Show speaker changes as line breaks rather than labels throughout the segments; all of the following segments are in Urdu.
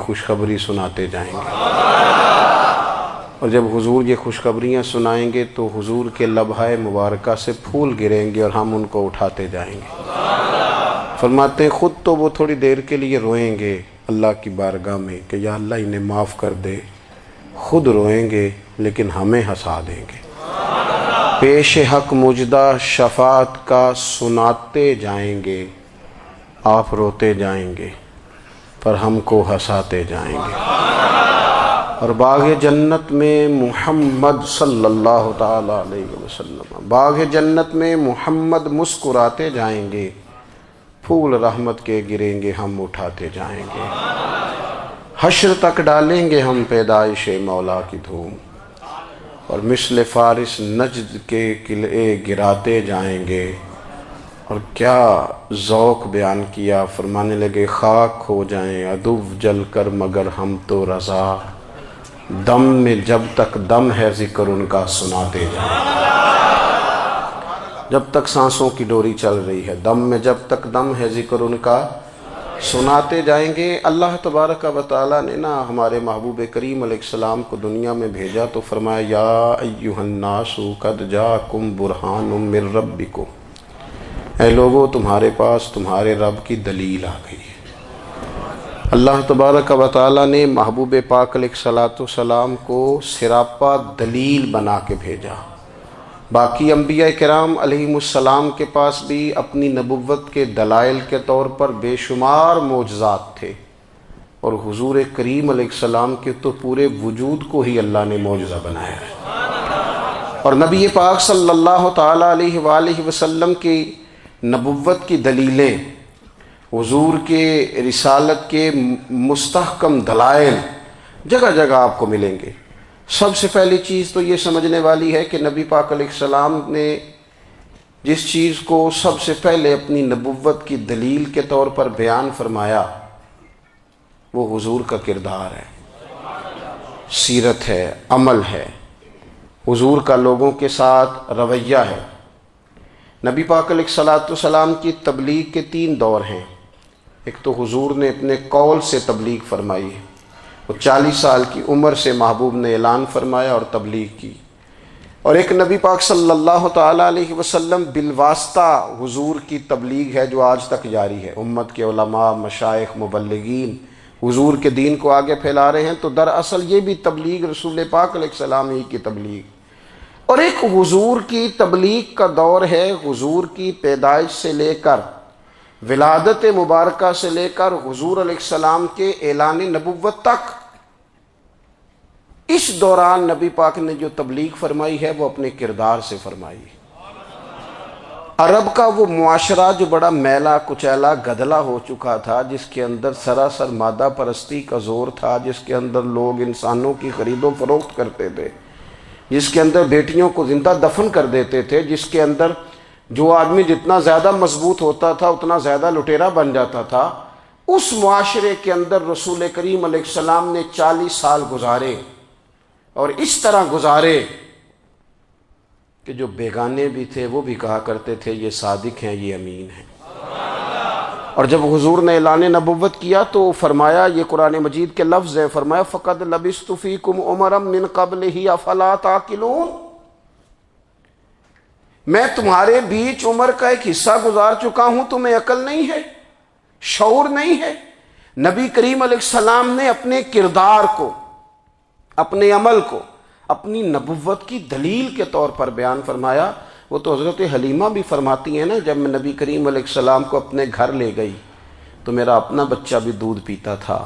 خوشخبری سناتے جائیں گے، اور جب حضور یہ خوشخبریاں سنائیں گے تو حضور کے لبھہ مبارکہ سے پھول گریں گے اور ہم ان کو اٹھاتے جائیں گے۔ فرماتے ہیں خود تو وہ تھوڑی دیر کے لیے روئیں گے اللہ کی بارگاہ میں کہ یا اللہ انہیں معاف کر دے، خود روئیں گے لیکن ہمیں ہنسا دیں گے۔ پیش حق مجدہ شفاعت کا سناتے جائیں گے، آپ روتے جائیں گے پر ہم کو ہنساتے جائیں گے۔ اور باغ جنت میں محمد صلی اللہ تعالی علیہ وسلم، باغ جنت میں محمد مسکراتے جائیں گے، پھول رحمت کے گریں گے ہم اٹھاتے جائیں گے۔ حشر تک ڈالیں گے ہم پیدائش مولا کی دھوم، اور مثل فارس نجد کے قلعے گراتے جائیں گے۔ اور کیا ذوق بیان کیا، فرمانے لگے خاک ہو جائیں عدو جل کر مگر ہم تو رضا، دم میں جب تک دم ہے ذکر ان کا سناتے جائیں گے۔ جب تک سانسوں کی ڈوری چل رہی ہے، دم میں جب تک دم ہے ذکر ان کا سناتے جائیں گے۔ اللہ تبارک و تعالیٰ نے ہمارے محبوب کریم علیہ السلام کو دنیا میں بھیجا تو فرمایا یا ایھا الناس قد جاءکم برہان من ربکم، اے لوگو تمہارے پاس تمہارے رب کی دلیل آ گئی ہے۔ اللہ تبارک و تعالیٰ نے محبوب پاک علیہ السلام کو سراپا دلیل بنا کے بھیجا۔ باقی انبیاء کرام علیہم السلام کے پاس بھی اپنی نبوت کے دلائل کے طور پر بے شمار معجزات تھے، اور حضور کریم علیہ السلام کے تو پورے وجود کو ہی اللہ نے معجزہ بنایا ہے۔ اور نبی پاک صلی اللہ تعالیٰ علیہ وآلہ وسلم کی نبوت کی دلیلیں، حضور کے رسالت کے مستحکم دلائل جگہ جگہ آپ کو ملیں گے۔ سب سے پہلی چیز تو یہ سمجھنے والی ہے کہ نبی پاک علیہ السلام نے جس چیز کو سب سے پہلے اپنی نبوت کی دلیل کے طور پر بیان فرمایا وہ حضور کا کردار ہے، سیرت ہے، عمل ہے، حضور کا لوگوں کے ساتھ رویہ ہے۔ نبی پاک علیہ السلام کی تبلیغ کے 3 دور ہیں۔ ایک تو حضور نے اپنے قول سے تبلیغ فرمائی ہے، وہ 40 سال کی عمر سے محبوب نے اعلان فرمایا اور تبلیغ کی، اور ایک نبی پاک صلی اللہ تعالیٰ علیہ وسلم بالواسطہ حضور کی تبلیغ ہے جو آج تک جاری ہے۔ امت کے علماء، مشائخ، مبلغین حضور کے دین کو آگے پھیلا رہے ہیں، تو دراصل یہ بھی تبلیغ رسول پاک علیہ السلام ہی کی تبلیغ۔ اور ایک حضور کی تبلیغ کا دور ہے، حضور کی پیدائش سے لے کر ولادت مبارکہ سے لے کر حضور علیہ السلام کے اعلان نبوت تک۔ اس دوران نبی پاک نے جو تبلیغ فرمائی ہے وہ اپنے کردار سے فرمائی ہے۔ عرب کا وہ معاشرہ جو بڑا میلا کچیلا گدلا ہو چکا تھا، جس کے اندر سراسر مادہ پرستی کا زور تھا، جس کے اندر لوگ انسانوں کی خرید و فروخت کرتے تھے، جس کے اندر بیٹیوں کو زندہ دفن کر دیتے تھے، جس کے اندر جو آدمی جتنا زیادہ مضبوط ہوتا تھا اتنا زیادہ لٹیرا بن جاتا تھا، اس معاشرے کے اندر رسول کریم علیہ السلام نے 40 سال گزارے، اور اس طرح گزارے کہ جو بیگانے بھی تھے وہ بھی کہا کرتے تھے یہ صادق ہیں، یہ امین ہیں۔ اور جب حضور نے اعلان نبوت کیا تو فرمایا، یہ قرآن مجید کے لفظ ہیں، فرمایا فَقَدْ لَبِثْتُ فِيكُمْ عُمَرًا مِّن قَبْلِهِ أَفَلَا تَعْقِلُونَ، میں تمہارے بیچ عمر کا ایک حصہ گزار چکا ہوں، تمہیں عقل نہیں ہے، شعور نہیں ہے۔ نبی کریم علیہ السلام نے اپنے کردار کو، اپنے عمل کو اپنی نبوت کی دلیل کے طور پر بیان فرمایا۔ وہ تو حضرت حلیمہ بھی فرماتی ہیں نا، جب میں نبی کریم علیہ السلام کو اپنے گھر لے گئی تو میرا اپنا بچہ بھی دودھ پیتا تھا،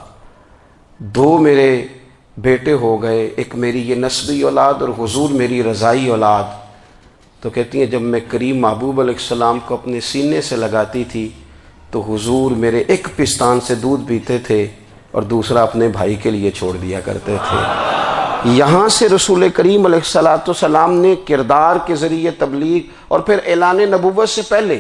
2 میرے بیٹے ہو گئے، ایک میری یہ نسبی اولاد اور حضور میری رضائی اولاد۔ تو کہتی ہیں جب میں کریم محبوب علیہ السلام کو اپنے سینے سے لگاتی تھی تو حضور میرے ایک پستان سے دودھ پیتے تھے اور دوسرا اپنے بھائی کے لیے چھوڑ دیا کرتے تھے۔ یہاں سے رسول کریم علیہ السلام نے کردار کے ذریعے تبلیغ، اور پھر اعلان نبوت سے پہلے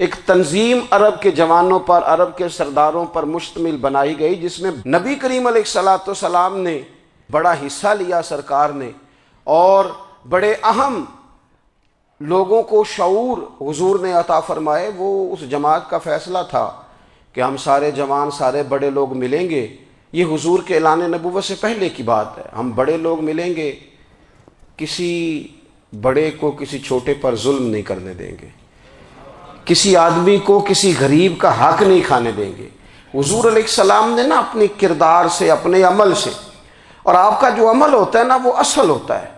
ایک تنظیم عرب کے جوانوں پر، عرب کے سرداروں پر مشتمل بنائی گئی، جس میں نبی کریم علیہ السلام نے بڑا حصہ لیا سرکار نے، اور بڑے اہم لوگوں کو شعور حضور نے عطا فرمائے۔ وہ اس جماعت کا فیصلہ تھا کہ ہم سارے جوان، سارے بڑے لوگ ملیں گے، یہ حضور کے اعلان نبوت سے پہلے کی بات ہے. ہم بڑے لوگ ملیں گے، کسی بڑے کو کسی چھوٹے پر ظلم نہیں کرنے دیں گے، کسی آدمی کو کسی غریب کا حق نہیں کھانے دیں گے. حضور علیہ السلام نے نا اپنے کردار سے، اپنے عمل سے، اور آپ کا جو عمل ہوتا ہے نا وہ اصل ہوتا ہے.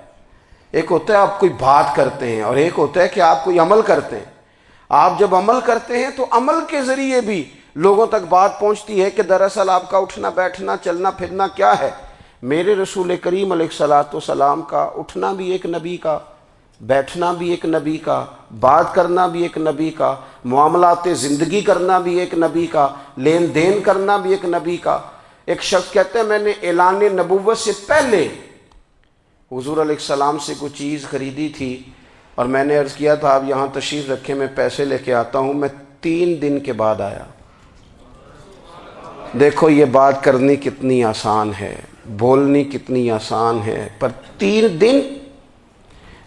ایک ہوتا ہے آپ کوئی بات کرتے ہیں اور ایک ہوتا ہے کہ آپ کوئی عمل کرتے ہیں. آپ جب عمل کرتے ہیں تو عمل کے ذریعے بھی لوگوں تک بات پہنچتی ہے کہ دراصل آپ کا اٹھنا بیٹھنا چلنا پھرنا کیا ہے. میرے رسول کریم علیہ الصلوۃ والسلام کا اٹھنا بھی ایک نبی کا، بیٹھنا بھی ایک نبی کا، بات کرنا بھی ایک نبی کا، معاملات زندگی کرنا بھی ایک نبی کا، لین دین کرنا بھی ایک نبی کا. ایک شخص کہتے ہیں میں نے اعلان نبوت سے پہلے حضور علیہ السلام سے کوئی چیز خریدی تھی اور میں نے عرض کیا تھا آپ یہاں تشریف رکھیں میں پیسے لے کے آتا ہوں. میں 3 دن کے بعد آیا. دیکھو یہ بات کرنی کتنی آسان ہے، بولنی کتنی آسان ہے، پر 3 دن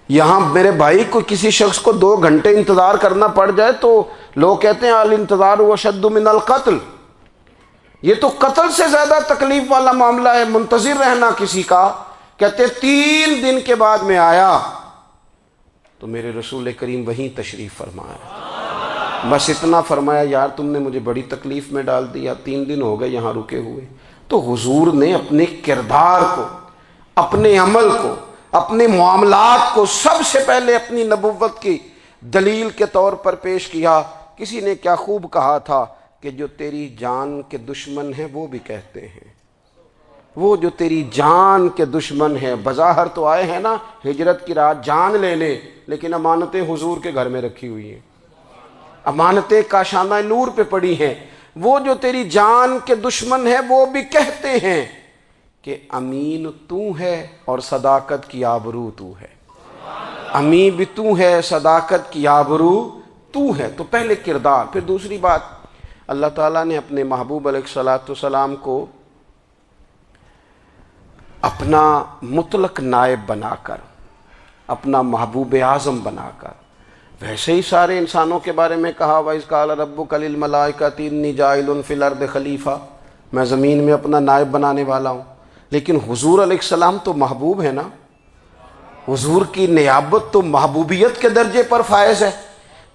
یہاں میرے بھائی کو کسی شخص کو 2 گھنٹے انتظار کرنا پڑ جائے تو لوگ کہتے ہیں الانتظار اشد من القتل. یہ تو قتل سے زیادہ تکلیف والا معاملہ ہے منتظر رہنا کسی کا. کہتے 3 دن کے بعد میں آیا تو میرے رسول کریم وہیں تشریف فرمایا. بس اتنا فرمایا یار تم نے مجھے بڑی تکلیف میں ڈال دیا، 3 دن ہو گئے یہاں رکے ہوئے. تو حضور نے اپنے کردار کو، اپنے عمل کو، اپنے معاملات کو سب سے پہلے اپنی نبوت کی دلیل کے طور پر پیش کیا. کسی نے کیا خوب کہا تھا کہ جو تیری جان کے دشمن ہیں وہ بھی کہتے ہیں، وہ جو تیری جان کے دشمن ہیں، بظاہر تو آئے ہیں نا ہجرت کی رات جان لینے، لیکن امانتیں حضور کے گھر میں رکھی ہوئی ہیں، امانتیں کاشانہ نور پہ پڑی ہیں. وہ جو تیری جان کے دشمن ہیں وہ بھی کہتے ہیں کہ امین تو ہے اور صداقت کی آبرو تو ہے. امین بھی تو ہے، صداقت کی آبرو تو ہے. تو پہلے کردار. پھر دوسری بات، اللہ تعالیٰ نے اپنے محبوب علیہ الصلوۃ والسلام کو اپنا مطلق نائب بنا کر، اپنا محبوب اعظم بنا کر، ویسے ہی سارے انسانوں کے بارے میں کہا وَإِذْ قَالَ رَبُّكَ لِلْمَلَائِكَةِ إِنِّي جَاعِلٌ فِي الْأَرْضِ خلیفہ، میں زمین میں اپنا نائب بنانے والا ہوں. لیکن حضور علیہ السلام تو محبوب ہے نا، حضور کی نیابت تو محبوبیت کے درجے پر فائز ہے.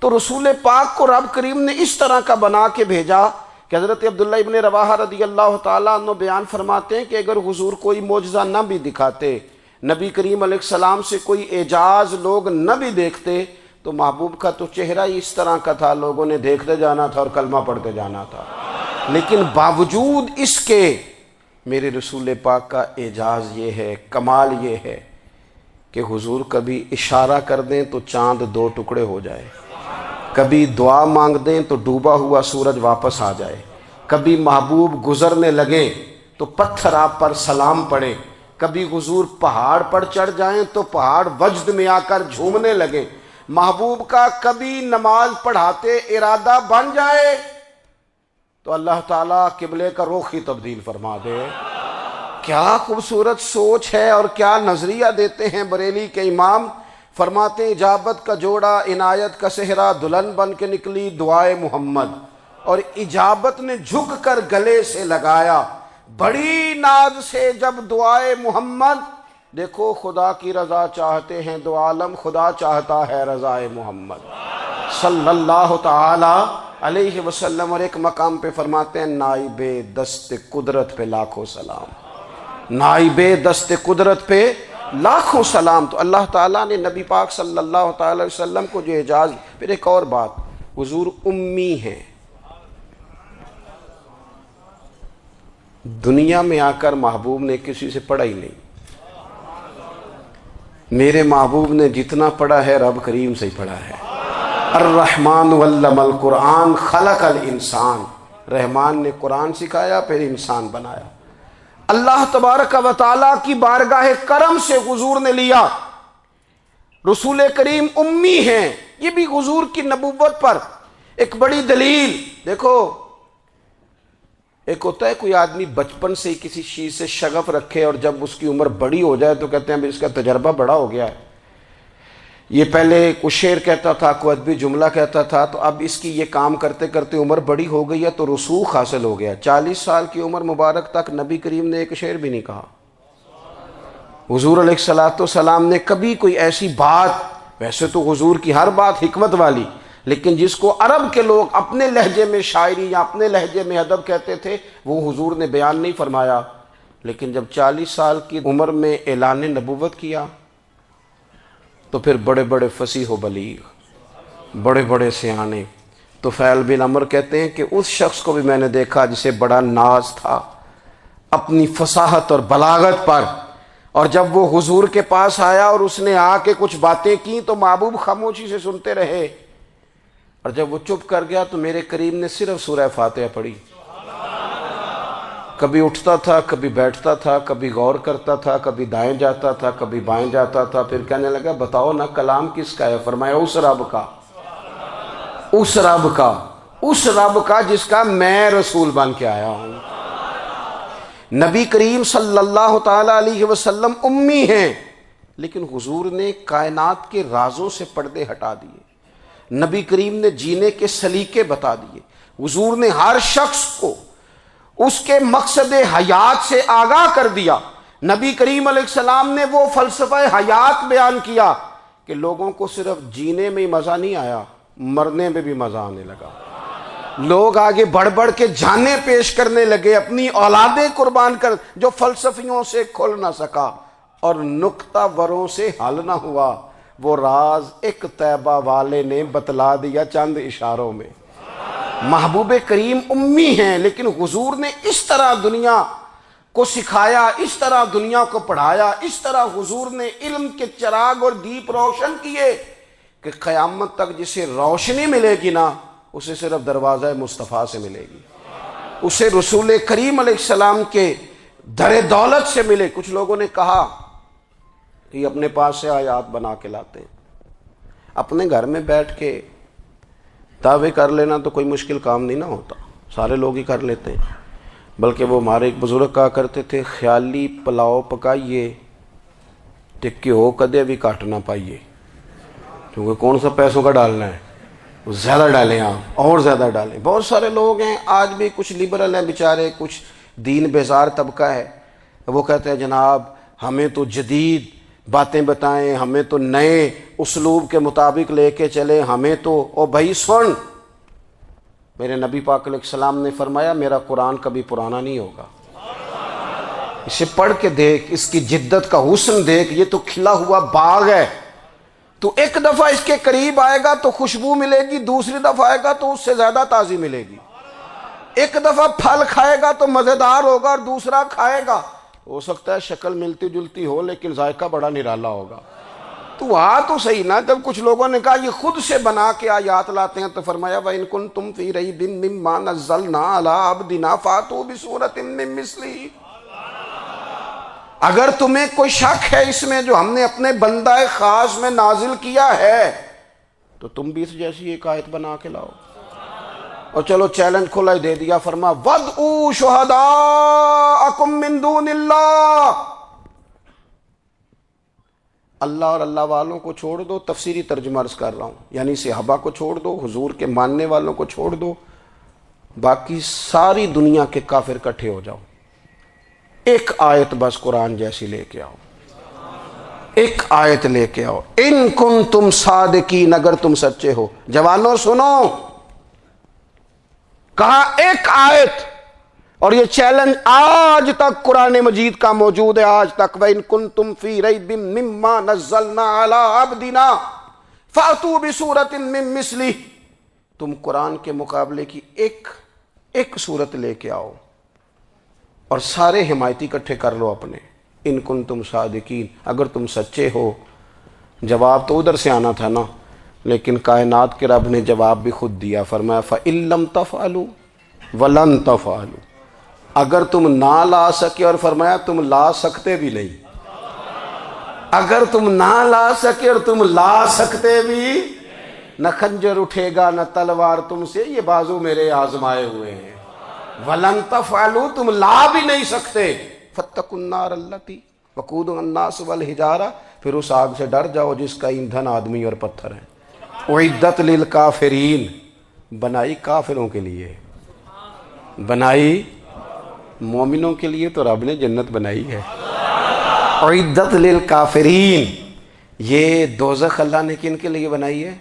تو رسول پاک کو رب کریم نے اس طرح کا بنا کے بھیجا کہ حضرت عبداللہ ابن رواحہ رضی اللہ تعالیٰ عنہ بیان فرماتے ہیں کہ اگر حضور کوئی معجزہ نہ بھی دکھاتے، نبی کریم علیہ السلام سے کوئی اعجاز لوگ نہ بھی دیکھتے، تو محبوب کا تو چہرہ ہی اس طرح کا تھا، لوگوں نے دیکھتے جانا تھا اور کلمہ پڑھتے جانا تھا. لیکن باوجود اس کے میرے رسول پاک کا اعجاز یہ ہے، کمال یہ ہے کہ حضور کبھی اشارہ کر دیں تو چاند 2 ٹکڑے ہو جائے، کبھی دعا مانگ دیں تو ڈوبا ہوا سورج واپس آ جائے، کبھی محبوب گزرنے لگے تو پتھر آپ پر سلام پڑے، کبھی حضور پہاڑ پر چڑھ جائیں تو پہاڑ وجد میں آ کر جھومنے لگے. محبوب کا کبھی نماز پڑھاتے ارادہ بن جائے تو اللہ تعالیٰ قبلے کا رخ ہی تبدیل فرما دے. کیا خوبصورت سوچ ہے اور کیا نظریہ دیتے ہیں بریلی کے امام. فرماتے ہیں اجابت کا جوڑا عنایت کا صحرا دلہن بن کے نکلی دعائے محمد، اور اجابت نے جھک کر گلے سے لگایا بڑی ناز سے جب دعائے محمد. دیکھو خدا کی رضا چاہتے ہیں دو عالم، خدا چاہتا ہے رضائے محمد صلی اللہ تعالی علیہ وسلم. اور ایک مقام پہ فرماتے ہیں نائب دست قدرت پہ لاکھوں سلام، نائب دست قدرت پہ لاکھوں سلام. تو اللہ تعالیٰ نے نبی پاک صلی اللہ تعالی علیہ وسلم کو جو اعجاز. پھر ایک اور بات، حضور امی ہیں. دنیا میں آ کر محبوب نے کسی سے پڑھا ہی نہیں. میرے محبوب نے جتنا پڑھا ہے رب کریم سے ہی پڑھا ہے. الرحمن علم القرآن خلق الانسان، رحمان نے قرآن سکھایا پھر انسان بنایا. اللہ تبارک و تعالیٰ کی بارگاہ کرم سے حضور نے لیا. رسول کریم امی ہیں، یہ بھی حضور کی نبوت پر ایک بڑی دلیل. دیکھو ایک ہوتا ہے کوئی آدمی بچپن سے ہی کسی چیز سے شغف رکھے اور جب اس کی عمر بڑی ہو جائے تو کہتے ہیں اس کا تجربہ بڑا ہو گیا ہے. یہ پہلے کچھ شعر کہتا تھا، کوئی ادبی جملہ کہتا تھا، تو اب اس کی یہ کام کرتے کرتے عمر بڑی ہو گئی ہے تو رسوخ حاصل ہو گیا۔ 40 سال کی عمر مبارک تک نبی کریم نے ایک شعر بھی نہیں کہا۔ حضور علیہ السلام نے کبھی کوئی ایسی بات، ویسے تو حضور کی ہر بات حکمت والی، لیکن جس کو عرب کے لوگ اپنے لہجے میں شاعری یا اپنے لہجے میں ادب کہتے تھے، وہ حضور نے بیان نہیں فرمایا۔ لیکن جب 40 سال کی عمر میں اعلان نبوت کیا تو پھر بڑے بڑے فصیح و بلیغ، بڑے بڑے سیانے طفیل بن عمرو کہتے ہیں کہ اس شخص کو بھی میں نے دیکھا جسے بڑا ناز تھا اپنی فصاحت اور بلاغت پر، اور جب وہ حضور کے پاس آیا اور اس نے آ کے کچھ باتیں کی تو محبوب خاموشی سے سنتے رہے، اور جب وہ چپ کر گیا تو میرے کریم نے صرف سورہ فاتحہ پڑھی۔ کبھی اٹھتا تھا، کبھی بیٹھتا تھا، کبھی غور کرتا تھا، کبھی دائیں جاتا تھا، کبھی بائیں جاتا تھا، پھر کہنے لگا بتاؤ نا کلام کس کا ہے؟ فرمایا اس رب کا، اس رب کا، اس رب کا جس کا میں رسول بن کے آیا ہوں۔ نبی کریم صلی اللہ تعالی علیہ وسلم امی ہیں، لیکن حضور نے کائنات کے رازوں سے پردے ہٹا دیے، نبی کریم نے جینے کے سلیقے بتا دیے، حضور نے ہر شخص کو اس کے مقصد حیات سے آگاہ کر دیا۔ نبی کریم علیہ السلام نے وہ فلسفہ حیات بیان کیا کہ لوگوں کو صرف جینے میں ہی مزہ نہیں آیا، مرنے میں بھی مزہ آنے لگا۔ لوگ آگے بڑھ بڑھ کے جانیں پیش کرنے لگے، اپنی اولادیں قربان کر، جو فلسفیوں سے کھل نہ سکا اور نکتہ وروں سے حل نہ ہوا، وہ راز ایک طیبہ والے نے بتلا دیا چند اشاروں میں۔ محبوب کریم امی ہیں، لیکن حضور نے اس طرح دنیا کو سکھایا، اس طرح دنیا کو پڑھایا، اس طرح حضور نے علم کے چراغ اور دیپ روشن کیے کہ قیامت تک جسے روشنی ملے گی نا، اسے صرف دروازہ مصطفیٰ سے ملے گی، اسے رسول کریم علیہ السلام کے در دولت سے ملے۔ کچھ لوگوں نے کہا کہ یہ اپنے پاس سے آیات بنا کے لاتے ہیں، اپنے گھر میں بیٹھ کے دعوے کر لینا تو کوئی مشکل کام نہیں نہ ہوتا، سارے لوگ ہی کر لیتے ہیں۔ بلکہ وہ ہمارے ایک بزرگ کہا کرتے تھے، خیالی پلاؤ پکائیے تے گھیو کدے بھی کاٹ نہ پائیے، کیونکہ کون سا پیسوں کا ڈالنا ہے، زیادہ ڈالیں آپ اور زیادہ ڈالیں۔ بہت سارے لوگ ہیں آج بھی، کچھ لبرل ہیں بیچارے، کچھ دین بیزار طبقہ ہے، وہ کہتے ہیں جناب ہمیں تو جدید باتیں بتائیں، ہمیں تو نئے اسلوب کے مطابق لے کے چلیں، ہمیں تو او بھائی سن، میرے نبی پاک علیہ السلام نے فرمایا میرا قرآن کبھی پرانا نہیں ہوگا، اسے پڑھ کے دیکھ، اس کی جدت کا حسن دیکھ، یہ تو کھلا ہوا باغ ہے، تو ایک دفعہ اس کے قریب آئے گا تو خوشبو ملے گی، دوسری دفعہ آئے گا تو اس سے زیادہ تازی ملے گی، ایک دفعہ پھل کھائے گا تو مزیدار ہوگا اور دوسرا کھائے گا ہو سکتا ہے شکل ملتی جلتی ہو لیکن ذائقہ بڑا نرالا ہوگا۔ تو تو صحیح نا، جب کچھ لوگوں نے کہا یہ خود سے بنا کے آیات لاتے ہیں تو فرمایا وَإِن كُنتُمْ فِي رَيْبٍ مِّمَّا نَزَّلْنَا عَلَىٰ عَبْدِنَا فَأْتُوا بِسُورَةٍ مِّن مِّثْلِهِ، اگر تمہیں کوئی شک ہے اس میں جو ہم نے اپنے بندہ خاص میں نازل کیا ہے تو تم بھی اس جیسی ایک آیت بنا کے لاؤ۔ اور چلو چیلنج کھلا ہی دے دیا، فرما وَادْعُوا شُهَدَاءَكُم مِّن دُونِ اللَّهِ، اللہ اور اللہ والوں کو چھوڑ دو، تفسیری ترجمہ عرض کر رہا ہوں، یعنی صحابہ کو چھوڑ دو، حضور کے ماننے والوں کو چھوڑ دو، باقی ساری دنیا کے کافر کٹھے ہو جاؤ، ایک آیت بس قرآن جیسی لے کے آؤ، ایک آیت لے کے آؤ، ان کنتم صادقین، اگر تم سچے ہو۔ جوانوں سنو، کہا ایک آیت، اور یہ چیلنج آج تک قرآن مجید کا موجود ہے، آج تک وَإِن كُنتُمْ فِي رَيْبٍ مِّمَّا نَزَّلْنَا عَلَىٰ عَبْدِنَا فَأْتُوا بِسُورَةٍ مِّن مِّثْلِهِ، تم قرآن کے مقابلے کی ایک صورت لے کے آؤ اور سارے حمایتی اکٹھے کر لو اپنے، ان کنتم صادقین، اگر تم سچے ہو۔ جواب تو ادھر سے آنا تھا نا، لیکن کائنات کے رب نے جواب بھی خود دیا، فرمایا فَإِن لَّمْ تَفْعَلُوا وَلَن تَفْعَلُوا، اگر تم نہ لا سکے، اور فرمایا تم لا سکتے بھی نہیں، اگر تم نہ لا سکے اور تم لا سکتے بھی، نہ خنجر اٹھے گا نہ تلوار تم سے، یہ بازو میرے آزمائے ہوئے ہیں، وَلَن تَفْعَلُوا، تم لا بھی نہیں سکتے، فَاتَّقُوا النَّارَ الَّتِي وقود الناس والحجارہ، پھر اس آگ سے ڈر جاؤ جس کا ایندھن آدمی اور پتھر ہے۔ اعدت للکافرین، بنائی کافروں کے لیے، بنائی مومنوں کے لیے تو رب نے جنت بنائی ہے۔ اعدت للکافرین، یہ دوزخ اللہ نے کن کے لیے بنائی ہے؟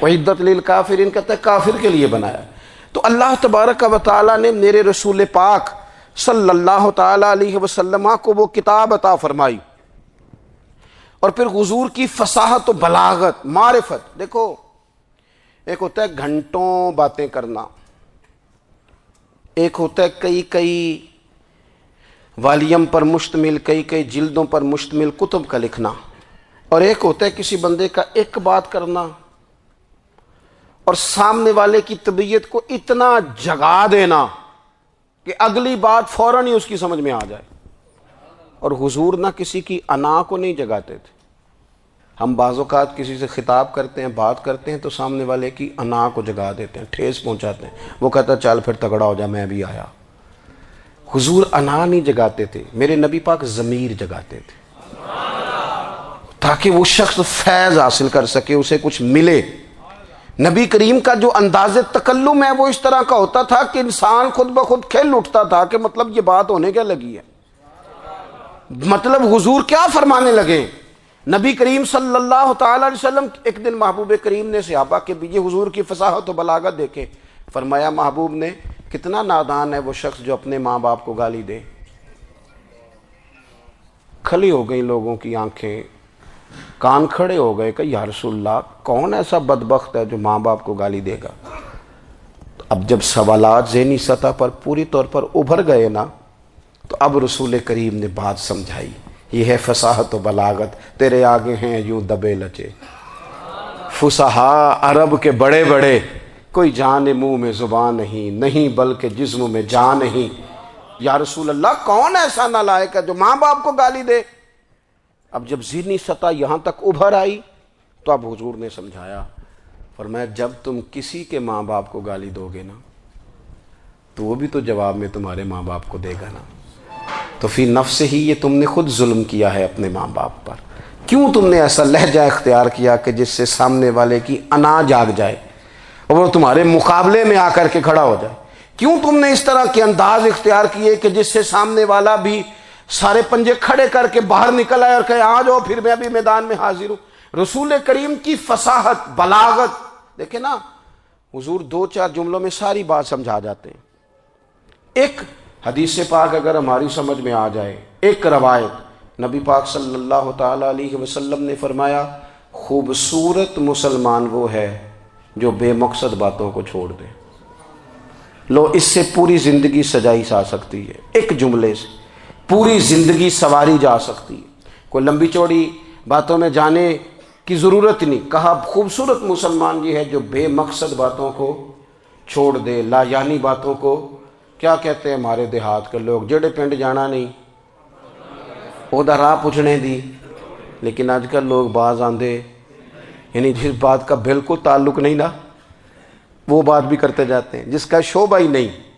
اعدت للکافرین کہتا ہے کافر کے لیے بنایا۔ تو اللہ تبارک و تعالیٰ نے میرے رسول پاک صلی اللہ تعالیٰ علیہ وسلم کو وہ کتاب عطا فرمائی، اور پھر حضور کی فصاحت و بلاغت، معرفت۔ دیکھو ایک ہوتا ہے گھنٹوں باتیں کرنا، ایک ہوتا ہے کئی کئی والیم پر مشتمل، کئی کئی جلدوں پر مشتمل کتب کا لکھنا، اور ایک ہوتا ہے کسی بندے کا ایک بات کرنا اور سامنے والے کی طبیعت کو اتنا جگا دینا کہ اگلی بات فوراً ہی اس کی سمجھ میں آ جائے۔ اور حضور نہ کسی کی انا کو نہیں جگاتے تھے۔ ہم بعض اوقات کسی سے خطاب کرتے ہیں، بات کرتے ہیں تو سامنے والے کی انا کو جگا دیتے ہیں، ٹھیس پہنچاتے ہیں، وہ کہتا ہے چل پھر تگڑا ہو جا میں بھی آیا۔ حضور انا نہیں جگاتے تھے، میرے نبی پاک ضمیر جگاتے تھے تاکہ وہ شخص فیض حاصل کر سکے، اسے کچھ ملے۔ نبی کریم کا جو انداز تکلم ہے وہ اس طرح کا ہوتا تھا کہ انسان خود بخود کھل اٹھتا تھا کہ مطلب یہ بات ہونے کیا لگی ہے، مطلب حضور کیا فرمانے لگے۔ نبی کریم صلی اللہ تعالی علیہ وسلم، ایک دن محبوب کریم نے صحابہ کے بیچ حضور کی فصاحت و بلاغت دیکھے، فرمایا محبوب نے کتنا نادان ہے وہ شخص جو اپنے ماں باپ کو گالی دے۔ کھلی ہو گئی لوگوں کی آنکھیں، کان کھڑے ہو گئے کہ یا رسول اللہ کون ایسا بدبخت ہے جو ماں باپ کو گالی دے گا۔ اب جب سوالات ذہنی سطح پر پوری طور پر ابھر گئے نا، تو اب رسول کریم نے بات سمجھائی۔ یہ ہے فصاحت و بلاغت، تیرے آگے ہیں یوں دبے لچے فصحاء عرب کے بڑے بڑے، کوئی جان منہ میں زبان نہیں بلکہ جسم میں جان نہیں۔ یا رسول اللہ کون ایسا نالائق ہے جو ماں باپ کو گالی دے؟ اب جب ذہنی سطح یہاں تک ابھر آئی تو اب حضور نے سمجھایا، فرمایا جب تم کسی کے ماں باپ کو گالی دو گے نا تو وہ بھی تو جواب میں تمہارے ماں باپ کو دے گا نا، تو فی نفس ہی یہ تم نے خود ظلم کیا ہے اپنے ماں باپ پر۔ کیوں تم نے ایسا لہجہ اختیار کیا کہ جس سے سامنے والے کی انا جاگ جائے اور وہ تمہارے مقابلے میں آ کر کے کھڑا ہو جائے؟ کیوں تم نے اس طرح کے انداز اختیار کیے کہ جس سے سامنے والا بھی سارے پنجے کھڑے کر کے باہر نکل آئے اور کہے آ جاؤ پھر میں بھی میدان میں حاضر ہوں؟ رسول کریم کی فصاحت بلاغت دیکھیں نا، حضور دو چار جملوں میں ساری بات سمجھا جاتے ہیں۔ ایک حدیث پاک اگر ہماری سمجھ میں آ جائے، ایک روایت نبی پاک صلی اللہ تعالی علیہ وسلم نے فرمایا خوبصورت مسلمان وہ ہے جو بے مقصد باتوں کو چھوڑ دے۔ لو اس سے پوری زندگی سجائی جا سکتی ہے، ایک جملے سے پوری زندگی سواری جا سکتی ہے، کوئی لمبی چوڑی باتوں میں جانے کی ضرورت نہیں۔ کہا خوبصورت مسلمان یہ ہے جو بے مقصد باتوں کو چھوڑ دے، لا یعنی باتوں کو، کیا کہتے ہیں ہمارے دیہات کے لوگ، جڑے پنڈ جانا نہیں ادھر راہ پوچھنے دی، لیکن آج کل لوگ باز آندے یعنی جس بات کا بالکل تعلق نہیں نا وہ بات بھی کرتے جاتے ہیں، جس کا شعبہ ہی نہیں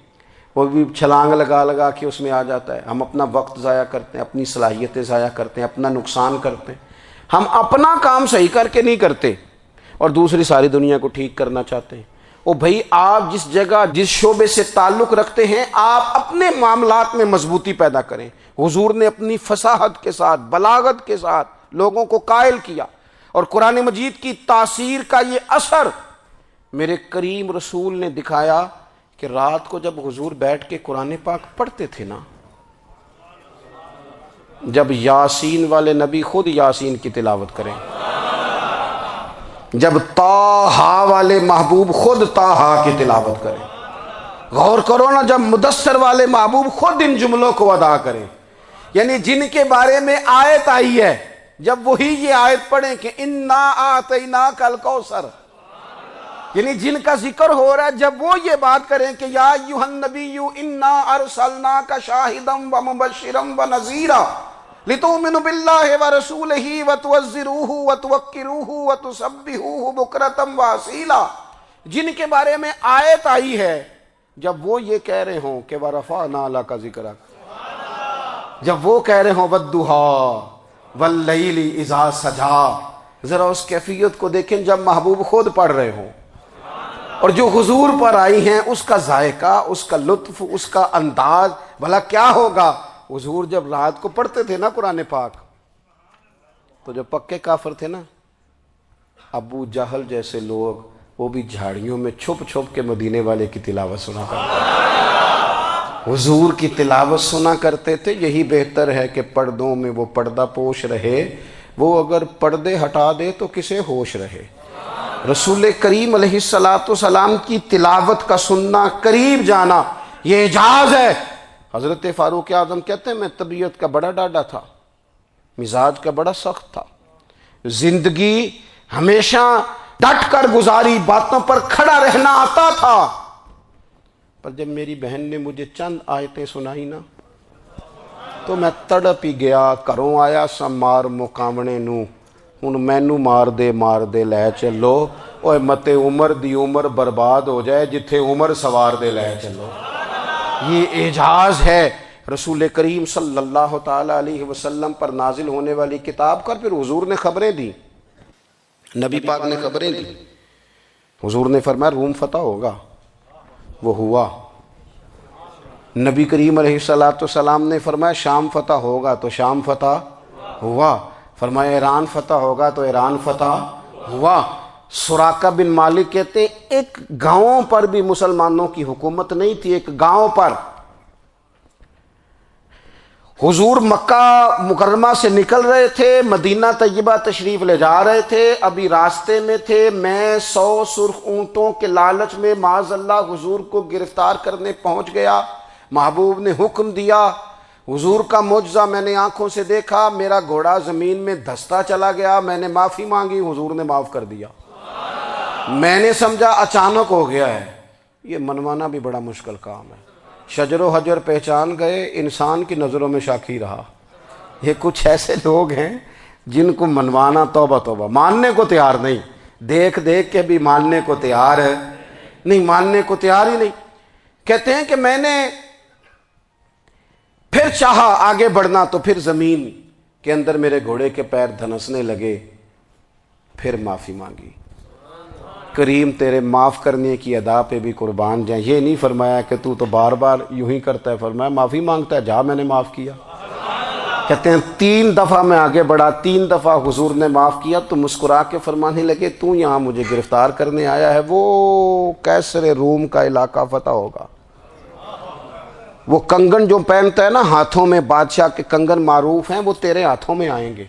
وہ بھی چھلانگ لگا لگا کے اس میں آ جاتا ہے۔ ہم اپنا وقت ضائع کرتے ہیں، اپنی صلاحیتیں ضائع کرتے ہیں، اپنا نقصان کرتے ہیں۔ ہم اپنا کام صحیح کر کے نہیں کرتے اور دوسری ساری دنیا کو ٹھیک کرنا چاہتے ہیں۔ او بھائی آپ جس جگہ جس شعبے سے تعلق رکھتے ہیں آپ اپنے معاملات میں مضبوطی پیدا کریں۔ حضور نے اپنی فصاحت کے ساتھ بلاغت کے ساتھ لوگوں کو قائل کیا، اور قرآن مجید کی تاثیر کا یہ اثر میرے کریم رسول نے دکھایا کہ رات کو جب حضور بیٹھ کے قرآن پاک پڑھتے تھے نا، جب یاسین والے نبی خود یاسین کی تلاوت کریں، جب طٰہٰ والے محبوب خود طٰہٰ کی تلاوت کریں، غور کرو نا جب مدثر والے محبوب خود ان جملوں کو ادا کریں، یعنی جن کے بارے میں آیت آئی ہے جب وہی یہ آیت پڑھیں کہ انا اعطیناک الکوثر، یعنی جن کا ذکر ہو رہا ہے جب وہ یہ بات کریں کہ یا ایھا النبی انا ارسلناک شاہدا ومبشرا ونذیرا لتؤمنوا باللہ ورسولہ وتعزروہ وتوقروہ وتسبحوہ بکرۃ واصیلا، جن کے بارے میں آیت آئی ہے جب وہ یہ کہہ رہے ہوں کہ ورفعنا لک ذکرک، جب وہ کہہ رہے ہوں والضحیٰ واللیل اذا سجا، ذرا اس کیفیت کو دیکھیں جب محبوب خود پڑھ رہے ہوں، اور جو حضور پر آئی ہیں اس کا ذائقہ، اس کا لطف، اس کا انداز بھلا کیا ہوگا۔ حضور جب رات کو پڑھتے تھے نا قرآن پاک، تو جو پکے کافر تھے نا، ابو جہل جیسے لوگ، وہ بھی جھاڑیوں میں چھپ چھپ کے مدینے والے کی تلاوت سنا کرتے تھے، حضور کی تلاوت سنا کرتے تھے۔ یہی بہتر ہے کہ پردوں میں وہ پردہ پوش رہے، وہ اگر پردے ہٹا دے تو کسے ہوش رہے۔ رسول کریم علیہ السلام کی تلاوت کا سننا، قریب جانا، یہ اعجاز ہے۔ حضرت فاروق اعظم کہتے ہیں میں طبیعت کا بڑا ڈاڈا تھا، مزاج کا بڑا سخت تھا، زندگی ہمیشہ ڈٹ کر گزاری، باتوں پر کھڑا رہنا آتا تھا، پر جب میری بہن نے مجھے چند آیتیں سنائی نا تو میں تڑپ ہی گیا۔ گھروں آیا سا مار مقامنے نو، ہن مینو مار دے لے چلو، اوے متے عمر دی عمر برباد ہو جائے، جتھے عمر سوار دے لے چلو۔ یہ اعجاز ہے رسول کریم صلی اللہ تعالی علیہ وسلم پر نازل ہونے والی کتاب کا۔ پھر حضور نے خبریں دی، نبی پاک نے خبریں دی۔ حضور نے فرمایا روم فتح ہوگا، وہ ہوا۔ نبی کریم علیہ السلام نے فرمایا شام فتح ہوگا، تو شام فتح ہوا۔ فرمایا ایران فتح ہوگا، تو ایران فتح ہوا۔ سراقہ بن مالک کہتے ہیں ایک گاؤں پر بھی مسلمانوں کی حکومت نہیں تھی، ایک گاؤں پر۔ حضور مکہ مکرمہ سے نکل رہے تھے، مدینہ طیبہ تشریف لے جا رہے تھے، ابھی راستے میں تھے، میں 100 سرخ اونٹوں کے لالچ میں معاذ اللہ حضور کو گرفتار کرنے پہنچ گیا۔ محبوب نے حکم دیا، حضور کا معجزہ میں نے آنکھوں سے دیکھا، میرا گھوڑا زمین میں دھستا چلا گیا، میں نے معافی مانگی، حضور نے معاف کر دیا۔ میں نے سمجھا اچانک ہو گیا ہے۔ یہ منوانا بھی بڑا مشکل کام ہے۔ شجر و حجر پہچان گئے، انسان کی نظروں میں شاکی رہا۔ یہ کچھ ایسے لوگ ہیں جن کو منوانا توبہ توبہ، ماننے کو تیار نہیں، دیکھ دیکھ کے بھی ماننے کو تیار ہے نہیں، ماننے کو تیار ہی نہیں۔ کہتے ہیں کہ میں نے پھر چاہا آگے بڑھنا، تو پھر زمین کے اندر میرے گھوڑے کے پیر دھنسنے لگے، پھر معافی مانگی۔ کریم تیرے معاف کرنے کی ادا پہ بھی قربان جائیں۔ یہ نہیں فرمایا کہ تو بار بار یوں ہی کرتا ہے، فرمایا معافی مانگتا ہے، جا میں نے معاف کیا۔ کہتے ہیں 3 دفعہ میں آگے بڑھا، 3 دفعہ حضور نے معاف کیا تو مسکرا کے فرمانے لگے تو یہاں مجھے گرفتار کرنے آیا ہے، وہ کیسر روم کا علاقہ فتح ہوگا۔ وہ کنگن جو پہنتا ہے نا ہاتھوں میں، بادشاہ کے کنگن معروف ہیں، وہ تیرے ہاتھوں میں آئیں گے۔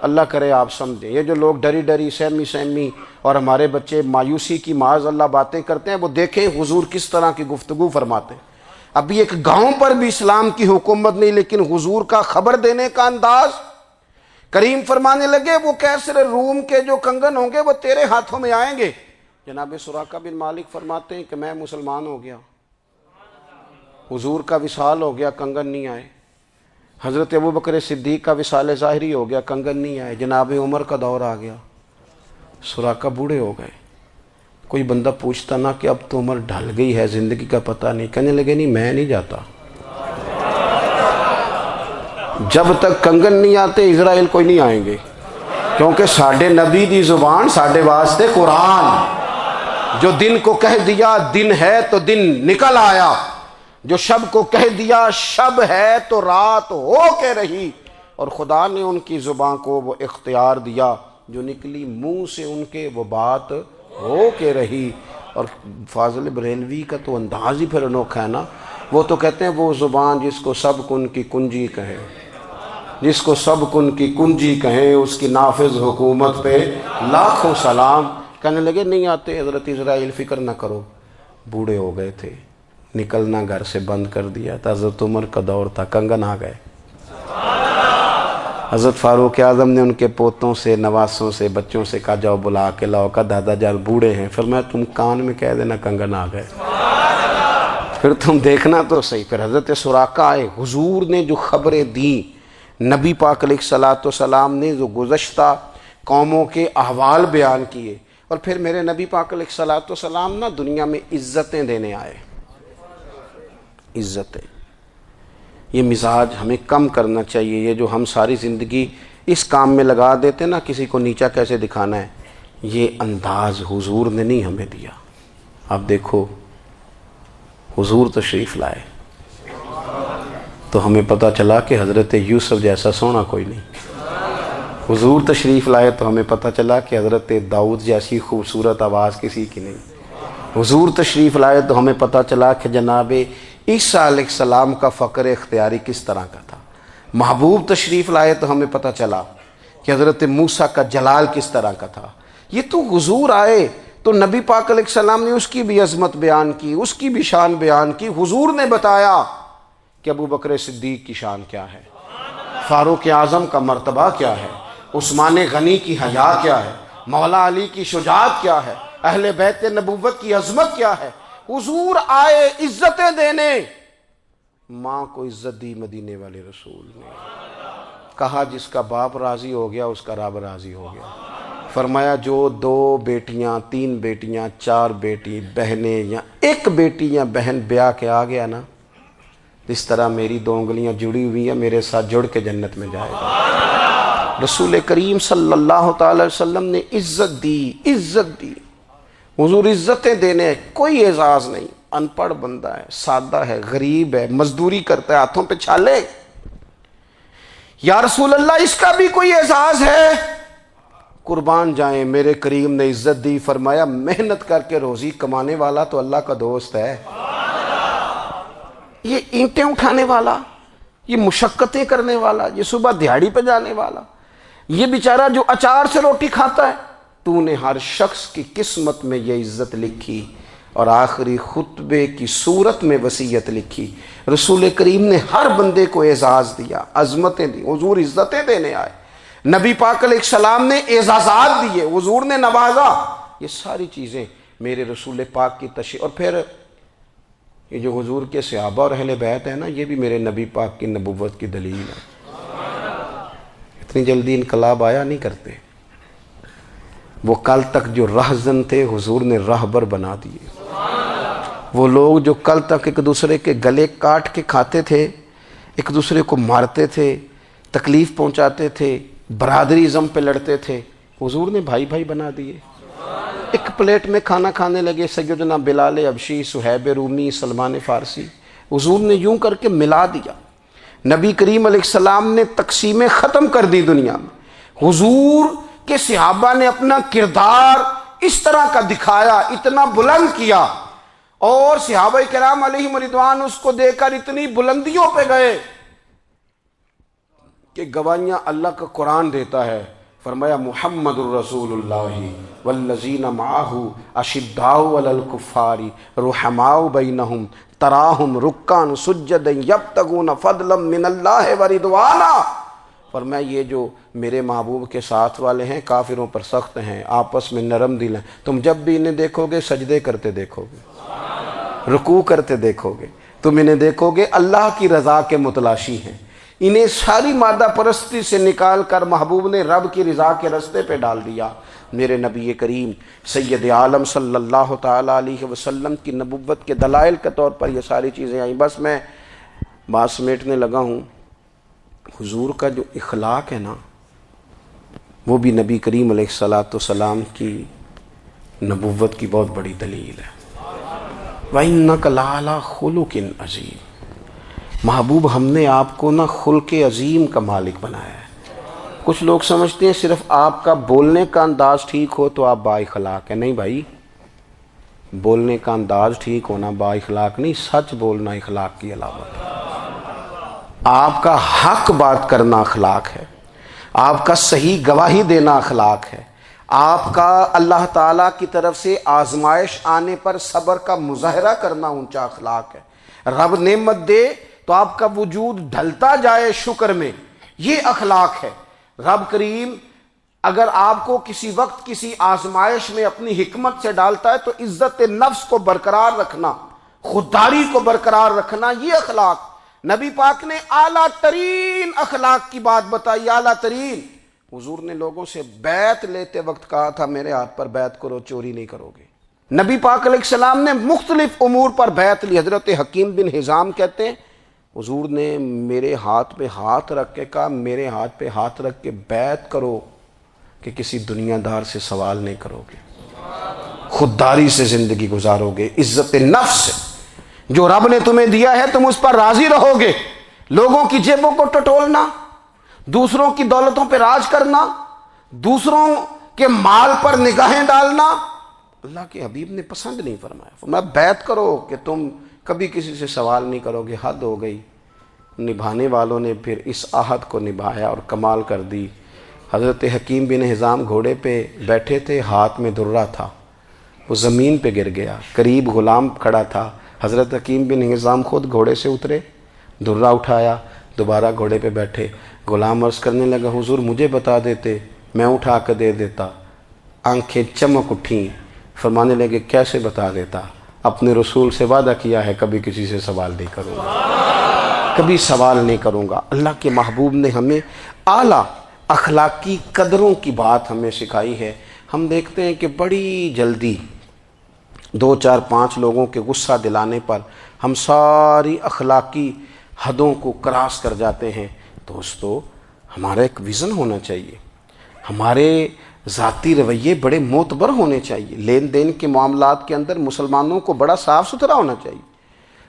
اللہ کرے آپ سمجھیں۔ یہ جو لوگ ڈری ڈری سہمی اور ہمارے بچے مایوسی کی معاذ اللہ باتیں کرتے ہیں، وہ دیکھیں حضور کس طرح کی گفتگو فرماتے ہیں۔ ابھی ایک گاؤں پر بھی اسلام کی حکومت نہیں، لیکن حضور کا خبر دینے کا انداز۔ کریم فرمانے لگے وہ کیسر روم کے جو کنگن ہوں گے وہ تیرے ہاتھوں میں آئیں گے۔ جناب سراقہ بن مالک فرماتے ہیں کہ میں مسلمان ہو گیا، حضور کا وصال ہو گیا، کنگن نہیں آئے۔ حضرت ابوبکر صدیق کا وصال ظاہری ہو گیا، کنگن نہیں آئے۔ جناب عمر کا دور آ گیا، سراقہ بوڑھے ہو گئے۔ کوئی بندہ پوچھتا نا کہ اب تو عمر ڈھل گئی ہے، زندگی کا پتہ نہیں، کہنے لگے نہیں میں نہیں جاتا، جب تک کنگن نہیں آتے اسرائیل کوئی نہیں آئیں گے، کیونکہ ساڈے نبی دی زبان ساڈے واسطے قرآن۔ جو دن کو کہہ دیا دن ہے تو دن نکل آیا، جو شب کو کہہ دیا شب ہے تو رات ہو کے رہی، اور خدا نے ان کی زبان کو وہ اختیار دیا، جو نکلی منہ سے ان کے وہ بات ہو کے رہی۔ اور فاضل بریلوی کا تو انداز ہی پھر انوکھا ہے نا، وہ تو کہتے ہیں وہ زبان جس کو سب کن کی کنجی کہیں، جس کو سب کن کی کنجی کہیں، اس کی نافذ حکومت پہ لاکھوں سلام۔ کہنے لگے نہیں آتے حضرت اسرائیل، فکر نہ کرو، بوڑھے ہو گئے تھے، نکلنا گھر سے بند کر دیا تھا، حضرت عمر کا دور تھا، کنگن آ گئے۔ حضرت فاروق اعظم نے ان کے پوتوں سے، نواسوں سے، بچوں سے کہا جاؤ بلا کے لاؤ، کہا دادا جان بوڑھے ہیں، پھر میں تم کان میں کہہ دینا کنگن آ گئے، پھر تم دیکھنا تو صحیح۔ پھر حضرت سراقہ آئے، حضور نے جو خبریں دیں، نبی پاک علیہ الصلوۃ والسلام نے جو گزشتہ قوموں کے احوال بیان کیے، اور پھر میرے نبی پاک علیہ الصلوۃ والسلام نا دنیا میں عزتیں دینے آئے، عزتیں۔ یہ مزاج ہمیں کم کرنا چاہیے. یہ جو ہم ساری زندگی اس کام میں لگا دیتے نا، کسی کو نیچا کیسے دکھانا ہے، یہ انداز حضور نے نہیں ہمیں دیا. اب دیکھو حضور تشریف لائے تو ہمیں پتہ چلا کہ حضرت یوسف جیسا سونا کوئی نہیں. حضور تشریف لائے تو ہمیں پتہ چلا کہ حضرت داؤد جیسی خوبصورت آواز کسی کی نہیں. حضور تشریف لائے تو ہمیں پتہ چلا کہ جناب عیسیٰ علیہ السلام کا فقر اختیاری کس طرح کا تھا. محبوب تشریف لائے تو ہمیں پتہ چلا کہ حضرت موسیٰ کا جلال کس طرح کا تھا. یہ تو حضور آئے تو نبی پاک علیہ السلام نے اس کی بھی عظمت بیان کی، اس کی بھی شان بیان کی. حضور نے بتایا کہ ابو بکر صدیق کی شان کیا ہے، فاروق اعظم کا مرتبہ کیا ہے، عثمان غنی کی حیا کیا ہے، مولا علی کی شجاعت کیا ہے، اہل بیت نبوت کی عظمت کیا ہے. حضور آئے عزتیں دینے. ماں کو عزت دی مدینے والے رسول نے. کہا جس کا باپ راضی ہو گیا اس کا رب راضی ہو گیا. فرمایا جو 2 بیٹیاں 3 بیٹیاں 4 بیٹی بہنیں یا ایک بیٹی یا بہن بیاہ کے آ گیا نا، اس طرح میری 2 انگلیاں جڑی ہوئی ہیں، میرے ساتھ جڑ کے جنت میں جائے گا. رسول کریم صلی اللہ تعالی وسلم نے عزت دی. حضور عزتیں دینے، کوئی اعزاز نہیں. ان پڑھ بندہ ہے، سادہ ہے، غریب ہے، مزدوری کرتا ہے، ہاتھوں پہ چھالے. یا رسول اللہ اس کا بھی کوئی اعزاز ہے؟ قربان جائیں، میرے کریم نے عزت دی. فرمایا محنت کر کے روزی کمانے والا تو اللہ کا دوست ہے. یہ اینٹیں اٹھانے والا، یہ مشقتیں کرنے والا، یہ صبح دیہڑی پہ جانے والا، یہ بیچارہ جو اچار سے روٹی کھاتا ہے، تو نے ہر شخص کی قسمت میں یہ عزت لکھی اور آخری خطبے کی صورت میں وصیت لکھی. رسول کریم نے ہر بندے کو اعزاز دیا، عظمتیں دی. حضور عزتیں دینے آئے. نبی پاک علیہ السلام نے اعزازات دیے، حضور نے نوازا. یہ ساری چیزیں میرے رسول پاک کی تشریف. اور پھر یہ جو حضور کے صحابہ اور اہل بیت ہیں نا، یہ بھی میرے نبی پاک کی نبوت کی دلیل ہے. اتنی جلدی انقلاب آیا نہیں کرتے. وہ کل تک جو رہزن تھے حضور نے راہبر بنا دیے. وہ لوگ جو کل تک ایک دوسرے کے گلے کاٹ کے کھاتے تھے، ایک دوسرے کو مارتے تھے، تکلیف پہنچاتے تھے، برادری ازم پہ لڑتے تھے، حضور نے بھائی بھائی بنا دیے. ایک پلیٹ میں کھانا کھانے لگے، سیدنا بلال حبشی، صہیب رومی، سلمان فارسی. حضور نے یوں کر کے ملا دیا. نبی کریم علیہ السلام نے تقسیمیں ختم کر دی دنیا میں. حضور کہ صحابہ نے اپنا کردار اس طرح کا دکھایا، اتنا بلند کیا، اور صحابہ کرام علیہم رضوان اس کو دیکھ کر اتنی بلندیوں پہ گئے کہ گواہیاں اللہ کا قرآن دیتا ہے. فرمایا محمد الرسول اللہ والذین معہ اشداء علی الکفار رحماء بینہم تراہم رکعا سجدا یبتغون فضلا من اللہ ورضوانا. فرمایا یہ جو میرے محبوب کے ساتھ والے ہیں کافروں پر سخت ہیں، آپس میں نرم دل ہیں. تم جب بھی انہیں دیکھو گے سجدے کرتے دیکھو گے، رکوع کرتے دیکھو گے. تم انہیں دیکھو گے اللہ کی رضا کے متلاشی ہیں. انہیں ساری مادہ پرستی سے نکال کر محبوب نے رب کی رضا کے رستے پہ ڈال دیا. میرے نبی کریم سید عالم صلی اللہ تعالی علیہ وسلم کی نبوت کے دلائل کے طور پر یہ ساری چیزیں آئیں. بس میں بات سمیٹنے لگا ہوں. حضور کا جو اخلاق ہے نا، وہ بھی نبی کریم علیہ الصلاۃ والسلام کی نبوت کی بہت بڑی دلیل ہے. وَإِنَّكَ لَعَلَىٰ خُلُقٍ عَظِيمٍ. محبوب ہم نے آپ کو نا خلق عظیم کا مالک بنایا ہے. کچھ لوگ سمجھتے ہیں صرف آپ کا بولنے کا انداز ٹھیک ہو تو آپ با اخلاق ہیں. نہیں بھائی، بولنے کا انداز ٹھیک ہونا با اخلاق نہیں، سچ بولنا اخلاق کی علامت ہے. آپ کا حق بات کرنا اخلاق ہے، آپ کا صحیح گواہی دینا اخلاق ہے، آپ کا اللہ تعالیٰ کی طرف سے آزمائش آنے پر صبر کا مظاہرہ کرنا اونچا اخلاق ہے. رب نعمت دے تو آپ کا وجود ڈھلتا جائے شکر میں، یہ اخلاق ہے. رب کریم اگر آپ کو کسی وقت کسی آزمائش میں اپنی حکمت سے ڈالتا ہے تو عزت نفس کو برقرار رکھنا، خودداری کو برقرار رکھنا، یہ اخلاق. نبی پاک نے اعلیٰ ترین اخلاق کی بات بتائی، اعلیٰ ترین. حضور نے لوگوں سے بیعت لیتے وقت کہا تھا میرے ہاتھ پر بیعت کرو، چوری نہیں کرو گے. نبی پاک علیہ السلام نے مختلف امور پر بیعت لی. حضرت حکیم بن حزام کہتے ہیں حضور نے میرے ہاتھ پہ ہاتھ رکھ کے کہا میرے ہاتھ پہ ہاتھ رکھ کے بیعت کرو کہ کسی دنیا دار سے سوال نہیں کرو گے، خودداری سے زندگی گزارو گے، عزت نفس سے، جو رب نے تمہیں دیا ہے تم اس پر راضی رہو گے، لوگوں کی جیبوں کو ٹٹولنا، دوسروں کی دولتوں پہ راج کرنا، دوسروں کے مال پر نگاہیں ڈالنا اللہ کے حبیب نے پسند نہیں فرمایا۔ فرمایا بیعت کرو کہ تم کبھی کسی سے سوال نہیں کرو گے۔ حد ہو گئی، نبھانے والوں نے پھر اس عہد کو نبھایا اور کمال کر دی۔ حضرت حکیم بن حزام گھوڑے پہ بیٹھے تھے، ہاتھ میں درہ تھا، وہ زمین پہ گر گیا، قریب غلام کھڑا تھا، حضرت حکیم بن حزام خود گھوڑے سے اترے، درہ اٹھایا، دوبارہ گھوڑے پہ بیٹھے۔ غلام عرض کرنے لگا حضور مجھے بتا دیتے میں اٹھا کر دے دیتا۔ آنکھیں چمک اٹھیں، فرمانے لگے کیسے بتا دیتا، اپنے رسول سے وعدہ کیا ہے کبھی کسی سے سوال نہیں کروں گا، کبھی سوال نہیں کروں گا۔ اللہ کے محبوب نے ہمیں اعلیٰ اخلاقی قدروں کی بات ہمیں سکھائی ہے۔ ہم دیکھتے ہیں کہ بڑی جلدی 2 4 5 لوگوں کے غصہ دلانے پر ہم ساری اخلاقی حدوں کو کراس کر جاتے ہیں۔ دوستو ہمارا ایک ویژن ہونا چاہیے، ہمارے ذاتی رویے بڑے معتبر ہونے چاہیے، لین دین کے معاملات کے اندر مسلمانوں کو بڑا صاف ستھرا ہونا چاہیے۔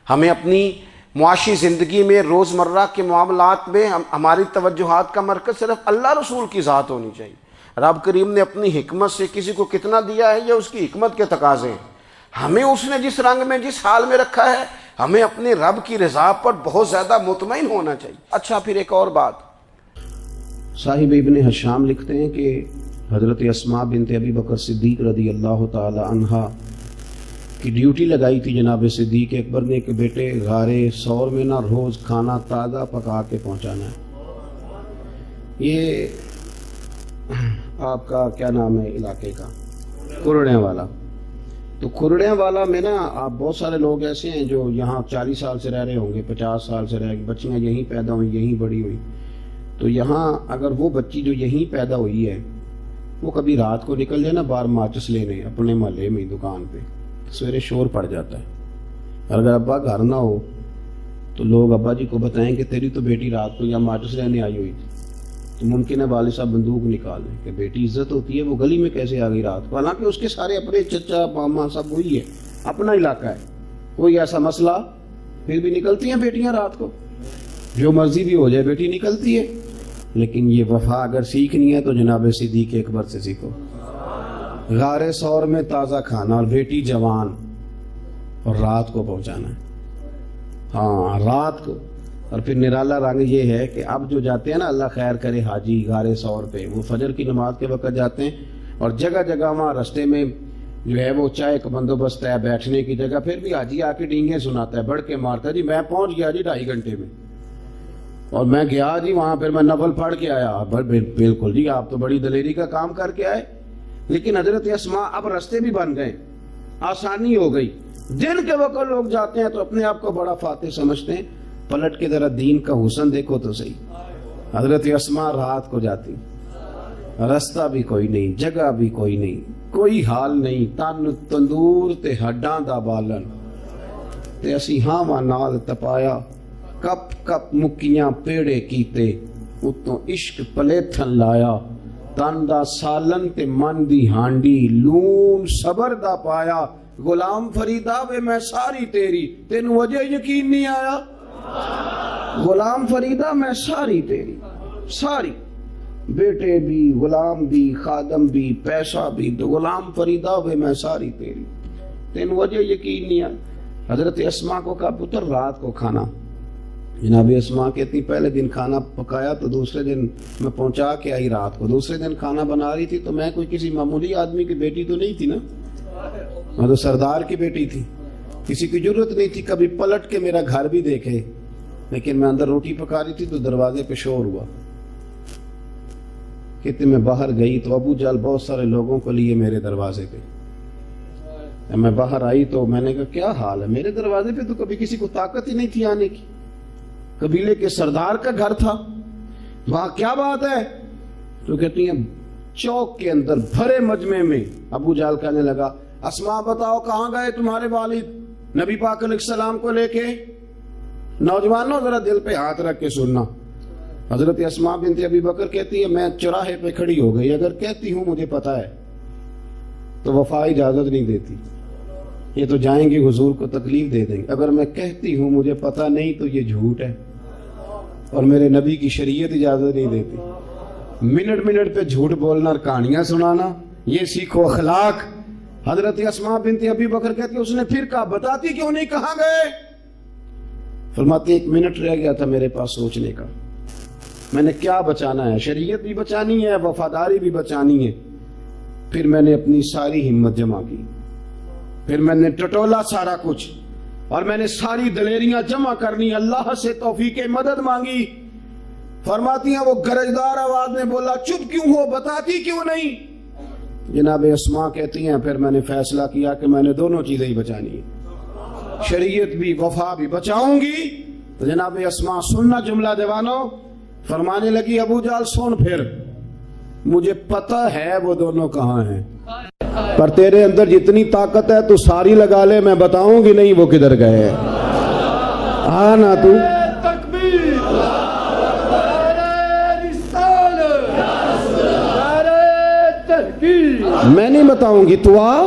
ہمیں اپنی معاشی زندگی میں روزمرہ کے معاملات میں ہماری توجہات کا مرکز صرف اللہ رسول کی ذات ہونی چاہیے۔ رب کریم نے اپنی حکمت سے کسی کو کتنا دیا ہے یہ اس کی حکمت کے تقاضے ہیں، ہمیں اس نے جس رنگ میں جس حال میں رکھا ہے ہمیں اپنے رب کی رضا پر بہت زیادہ مطمئن ہونا چاہیے۔ اچھا پھر ایک اور بات، صاحب ابن حشام لکھتے ہیں کہ حضرت اسماء بنت ابی بکر صدیق رضی اللہ تعالی عنہا کی ڈیوٹی لگائی تھی جناب صدیق اکبر نے کہ بیٹے غار ثور میں نا روز کھانا تازہ پکا کے پہنچانا ہے۔ یہ آپ کا کیا نام ہے علاقے کا؟ کورڑیاں والا۔ تو کورڑیاں والا میں نا آپ بہت سارے لوگ ایسے ہیں جو یہاں 40 سال سے رہ رہے ہوں گے، 50 سال سے رہ گئے، بچیاں یہیں پیدا ہوئی یہیں بڑی ہوئی۔ تو یہاں اگر وہ بچی جو یہیں پیدا ہوئی ہے وہ کبھی رات کو نکل جائے نا باہر ماچس لینے اپنے محلے میں دکان پہ، سویرے شور پڑ جاتا ہے، اور اگر ابا گھر نہ ہو تو لوگ ابا جی کو بتائیں کہ تیری تو بیٹی رات کو یا ماچس لینے آئی ہوئی تھی، تو ممکن ہے والد صاحب بندوق نکال لیں کہ بیٹی عزت ہوتی ہے، وہ گلی میں کیسے آ گئی رات کو، حالانکہ اس کے سارے اپنے چچا ماما سب وہی ہے، اپنا علاقہ ہے، کوئی ایسا مسئلہ، پھر بھی نکلتی ہیں بیٹیاں رات کو، جو مرضی بھی ہو جائے بیٹی نکلتی ہے۔ لیکن یہ وفا اگر سیکھنی ہے تو جناب صدیق اکبر سے سیکھو۔ غار ثور میں تازہ کھانا اور بیٹی جوان اور رات کو پہنچانا ہے، ہاں رات کو۔ اور پھر نرالا رنگ یہ ہے کہ اب جو جاتے ہیں نا اللہ خیر کرے حاجی غار ثور پہ، وہ فجر کی نماز کے وقت جاتے ہیں اور جگہ جگہ وہاں رستے میں جو ہے وہ چائے کا بندوبست ہے، بیٹھنے کی جگہ، پھر بھی حاجی آ کے ڈینگیں سناتا ہے، بڑھ کے مارتا ہے، جی میں پہنچ گیا جی 2.5 گھنٹے میں، اور میں گیا جی وہاں پھر میں نفل پڑھ کے آیا۔ بالکل جی آپ تو بڑی دلیری کا کام کر کے آئے۔ لیکن حضرت اسماء اب رستے بھی بن گئے، آسانی ہو گئی، دن کے وقت لوگ جاتے ہیں تو اپنے آپ کو بڑا فاتح سمجھتے ہیں، پلٹ کے ذرا دین کا حسن دیکھو تو صحیح۔ حضرت اسماء رات کو جاتی، رستہ بھی کوئی نہیں، جگہ بھی کوئی نہیں، کوئی حال نہیں، تن تندور تے ہڈاں دا بالن تے اسی ہاواں نال تپایا، کپ کپ مکیاں پیڑے کیتے، اتوں عشق پلیتھن لایا، تن دا سالن تے من دی ہانڈی، لون صبر دا پایا، غلام فریدا وے میں ساری تیری، تینوں وجہ یقین نہیں آیا؟ غلام فریدا میں ساری تیری، ساری، بیٹے بھی، غلام بھی، خادم بھی، پیسہ بھی، تو غلام فریدا وے میں ساری تیری، تینوں وجہ یقین نہیں آیا؟ حضرت اسماء کو کہا پتر رات کو کھانا، جناب اسماء کہتی پہلے دن کھانا پکایا تو دوسرے دن میں پہنچا کے آئی رات کو، دوسرے دن کھانا بنا رہی تھی تو میں کوئی کسی معمولی آدمی کی بیٹی تو نہیں تھی نا، میں تو سردار کی بیٹی تھی، کسی کی ضرورت نہیں تھی کبھی پلٹ کے میرا گھر بھی دیکھے، لیکن میں اندر روٹی پکا رہی تھی تو دروازے پہ شور ہوا، کہتے میں باہر گئی تو ابو جال بہت سارے لوگوں کو لیے میرے دروازے پہ، میں باہر آئی تو میں نے کہا کیا حال ہے، میرے دروازے پہ تو کبھی کسی کو طاقت ہی نہیں تھی آنے کی، قبیلے کے سردار کا گھر تھا، وہاں کیا بات ہے؟ تو کہتی ہیں چوک کے اندر بھرے مجمع میں ابو جال کہنے لگا اسماء بتاؤ کہاں گئے تمہارے والد نبی پاک علیہ السلام کو لے کے؟ نوجوانوں ذرا دل پہ ہاتھ رکھ کے سننا. حضرت اسماء بنت ابی بکر کہتی ہے میں چوراہے پہ کھڑی ہو گئی, اگر کہتی ہوں مجھے پتا ہے تو وفا اجازت نہیں دیتی, یہ تو جائیں گے حضور کو تکلیف دے دیں گے. اگر میں کہتی ہوں مجھے پتا نہیں تو یہ جھوٹ ہے اور میرے نبی کی شریعت اجازت نہیں دیتی. منٹ منٹ پہ جھوٹ بولنا اور کہانیاں سنانا, یہ سیکھو اخلاق. حضرت اسماء بنت ابی بکر کہتی ہے اس نے پھر کہا بتاتی کیوں نہیں, کہاں گئے؟ فرماتی 1 منٹ رہ گیا تھا میرے پاس سوچنے کا, میں نے کیا بچانا ہے, شریعت بھی بچانی ہے, وفاداری بھی بچانی ہے. پھر میں نے اپنی ساری ہمت جمع کی, پھر میں نے ٹٹولا سارا کچھ, اور میں نے ساری دلیریاں جمع کرنی, اللہ سے توفیق مدد مانگی. فرماتی ہیں وہ گرجدار آواز میں بولا چپ کیوں ہو, بتاتی کیوں نہیں؟ جناب اسماء کہتی ہیں پھر میں نے فیصلہ کیا کہ میں نے دونوں چیزیں ہی بچانی ہیں, شریعت بھی وفا بھی بچاؤں گی. تو جناب اسماء سننا جملہ دیوانو, فرمانے لگی ابو جال سن, پھر مجھے پتہ ہے وہ دونوں کہاں ہیں, پر تیرے اندر جتنی طاقت ہے تو ساری لگا لے, میں بتاؤں گی نہیں وہ کدھر گئے. آنا تو میں نہیں بتاؤں گی, تو آ.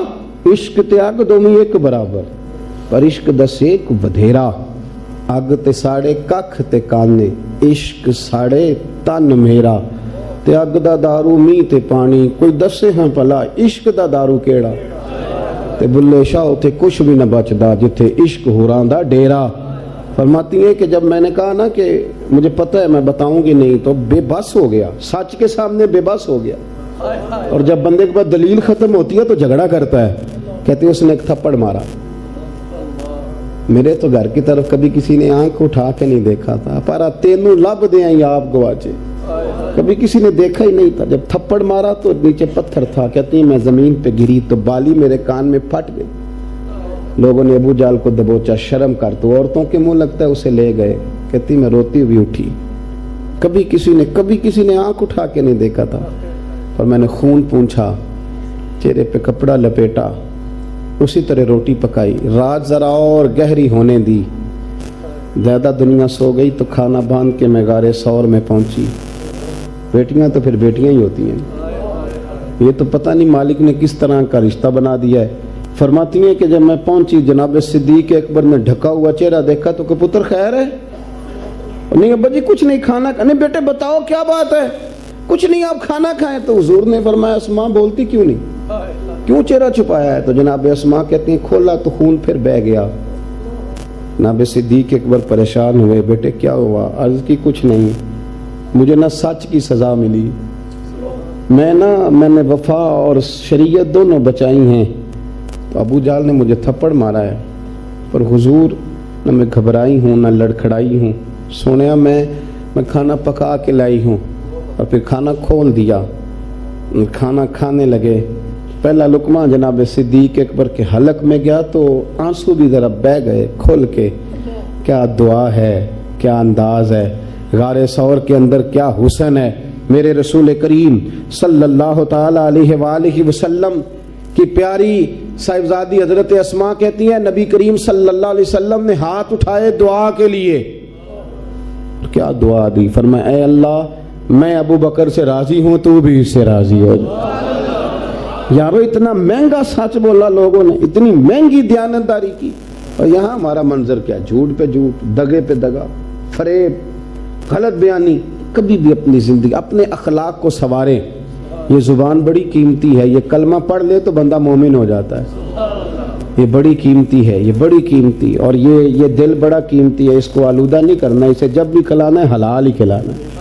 عشق تے اگ دومی ایک برابر, پر عشق دس ایک بدھیرا. اگ تے ساڑے ککھ تے کانے, عشق ساڑے تن میرا. تے اگ دا دارو می تے پانی, کوئی دسے ہاں پلا عشق دا دارو کیڑا. تے بلے شاہ تے کچھ بھی نہ بچدا جتھے عشق ہوراں دا ڈیرا. فرماتی ہیں کہ جب میں نے کہا نا کہ مجھے پتہ ہے میں بتاؤں گی نہیں, تو بے بس ہو گیا, سچ کے سامنے بے بس ہو گیا. اور جب بندے کے بعد دلیل ختم ہوتی ہے تو جھگڑا کرتا ہے. کہتے ہیں اس نے ایک تھپڑ مارا. میرے تو گھر کی طرف کبھی کسی نے آنکھ اٹھا کے نہیں دیکھا تھا, پر تینوں لب دے آئی آپ گواچے, کبھی کسی نے دیکھا ہی نہیں تھا. جب تھپڑ مارا تو نیچے پتھر تھا. کہتی ہیں میں زمین پہ گری تو بالی میرے کان میں پھٹ گئی. لوگوں نے ابو جال کو دبوچا, شرم کر تو عورتوں کے منہ لگتا ہے, اسے لے گئے. کہتی میں روتی ہوئی اٹھی, کبھی کسی نے آنکھ اٹھا کے نہیں دیکھا تھا. اور میں نے خون پونچھا, چہرے پہ کپڑا لپیٹا, اسی طرح روٹی پکائی. رات ذرا اور گہری ہونے دی, زیادہ دنیا سو گئی تو کھانا باندھ کے میں غار ثور میں پہنچی. بیٹیاں تو پھر بیٹیاں ہی ہوتی ہیں, یہ تو پتہ نہیں مالک نے کس طرح کا رشتہ بنا دیا ہے. فرماتی ہیں کہ جب میں پہنچی جناب صدیق اکبر نے ڈھکا ہوا چہرہ دیکھا تو کہ پتر خیر ہے؟ نہیں ابا جی کچھ نہیں, کھانا نہیں. بیٹے بتاؤ کیا بات ہے؟ کچھ نہیں, آپ کھانا کھائیں. تو حضور نے فرمایا اسماء بولتی کیوں نہیں, کیوں چہرہ چھپایا ہے؟ تو جناب اسماء کہتی ہیں کھولا تو خون پھر بہہ گیا. جناب صدیق اکبر پریشان ہوئے, بیٹے کیا ہوا؟ عرض کی کچھ نہیں, مجھے نہ سچ کی سزا ملی, میں نے وفا اور شریعت دونوں بچائی ہیں. تو ابو جال نے مجھے تھپڑ مارا ہے, پر حضور نہ میں گھبرائی ہوں نہ لڑکھڑائی ہوں. سونیا میں کھانا پکا کے لائی ہوں, اور پھر کھانا کھول دیا, کھانا کھانے لگے. پہلا لقمہ جناب صدیق اکبر کے حلق میں گیا تو آنسو بھی ذرا بہہ گئے کھل کے. کیا دعا ہے, کیا انداز ہے, غار ثور کے اندر کیا حسن ہے. میرے رسول کریم صلی اللہ تعالی علیہ وآلہ وسلم کی پیاری صاحبزادی حضرت اسماء کہتی ہیں نبی کریم صلی اللہ علیہ وسلم نے ہاتھ اٹھائے دعا کے لیے. کیا دعا دی؟ فرمایا اے اللہ میں ابو بکر سے راضی ہوں, تو بھی اس سے راضی ہو. یارو اتنا مہنگا سچ بولا لوگوں نے, اتنی مہنگی دیانتداری کی, اور یہاں ہمارا منظر کیا, جھوٹ پہ جھوٹ, دگے پہ دگا, فریب, غلط بیانی. کبھی بھی اپنی زندگی اپنے اخلاق کو سنواریں. یہ زبان بڑی قیمتی ہے, یہ کلمہ پڑھ لے تو بندہ مومن ہو جاتا ہے. یہ بڑی قیمتی ہے, یہ بڑی قیمتی, اور یہ دل بڑا قیمتی ہے. اس کو آلودہ نہیں کرنا, اسے جب بھی کھلانا ہے حلال ہی کھلانا ہے.